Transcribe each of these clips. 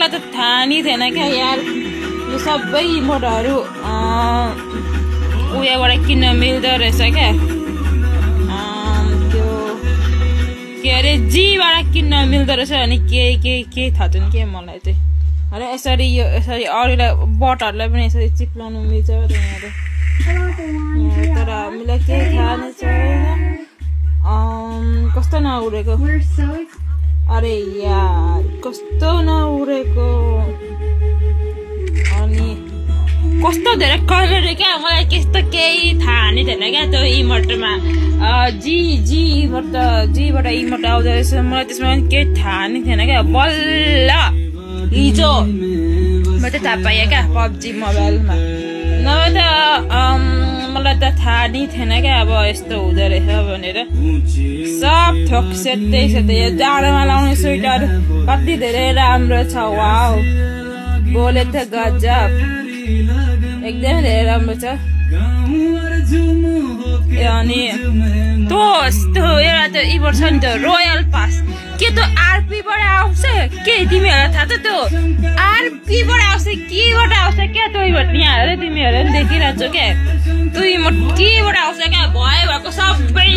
मलाई त थाहा नि थिएन क्या यार यो सबै इमोटहरू उयोबाट किन्न मिल्दो रहेछ क्या त्यो के अरे जीबाट किन्न मिल्दो रहेछ अनि के थाहा छैन के मलाई चाहिँ अरे यसरी अरूलाई बटहरूलाई पनि यसरी चिप्लाउनु मिल्छ तर हामीलाई केही थाहा नै छैन कस्तो नउडेको अरे यार कस्तो नउडेको अनि कस्तो धेरै कलर क्या मलाई त्यस्तो केही थाहा नै थिएन क्या त्यो इमोटमा जीबाट इमोट आउँदो रहेछ मलाई त्यसमा केही थाहा नै थिएन क्या बल्ल हिजो मैले थाहा पाएँ क्या पब्जी मोबाइलमा नभए त मलाई त थाहा नै थिएन क्या अब यस्तो हुँदो रहेछ भनेर सब थोक सेत्तै यो जाडोमा लाउने स्वेटर कति धेरै राम्रो छ वाउ बोले त गजब एकदमै धेरै राम्रो छ अनि त्यो एउटा त्यो इमोट छ नि त्यो रोयल पास के त्यो आरपीबाट आउँछ के तिमीहरूलाई थाहा छ त्यो आरपीबाट आउँछ केबाट आउँछ क्या त्यो इमोट यहाँ तिमीहरूले पनि देखिरहेको क्या त्यो इमोट केबाट आउँछ क्या भएको सबै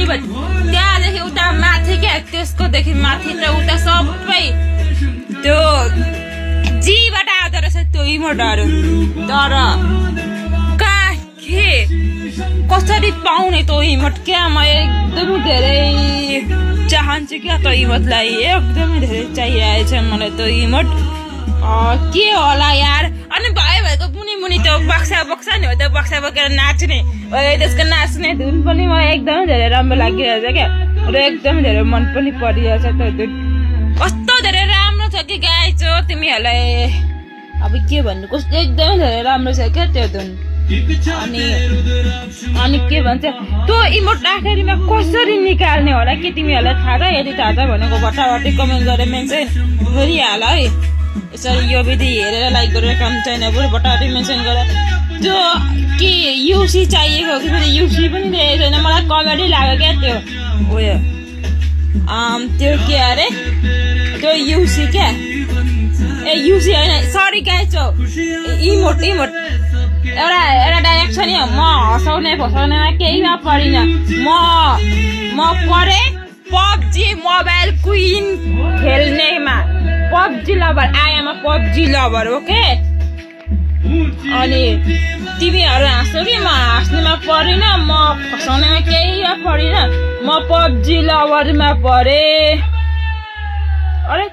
त्यहाँदेखि उता माथि क्या त्यसकोदेखि माथि र उता सबै त्यो जीबाट आउँदो रहेछ त्यो इमोटहरू तर कहाँ के कसरी पाउने त्यो इमोट क्या म एकदमै धेरै चाहन्छु क्या त्यो इमोटलाई एकदमै धेरै चाहिरहेछ मलाई त्यो इमोट के होला यार अनि भएको मुनि त्यो बक्सा नि हो त्यो बक्सा बोकेर नाच्ने त्यसको नाच्ने धुन पनि मलाई एकदमै धेरै राम्रो लागिरहेछ क्या र एकदमै धेरै मन पनि परिरहेछ त्यो धुन कस्तो धेरै राम्रो छ कि गाइज हो तिमीहरूलाई अब के भन्नु कस्तो एकदमै धेरै राम्रो छ क्या त्यो धुन अनि के भन्छ त्यो इमोट आखिरीमा कसरी निकाल्ने होला के तिमीहरूलाई थाहा छ यदि थाहा छ भनेको भट्टाभट्टी कमेन्ट गरेर मेन्सन गरिहाल है यसरी यो विधि हेरेर लाइक गरेर काम छैन बरु भट्टाभट्टी मेन्सन गरेर त्यो के युसी चाहिएको कि फेरि युसी पनि दिएको छैन मलाई कमेडी लाग्यो क्या त्यो उयो त्यो के अरे त्यो युसी क्या ए युसी होइन सरी गाइज हो इमोट एउटा डाइरेक्ट छ नि म हँसाउने फसाउनेमा केहीमा परिनँ म पढेँ पब्जी मोबाइल क्विन खेल्नेमा पब्जी लभर आयामा पब्जी लभर ओके अनि तिमीहरू हाँस्छौ कि म हाँस्नेमा परिनँ म फसाउनेमा केहीमा परिनँ म पब्जी लभरमा परेँ अरे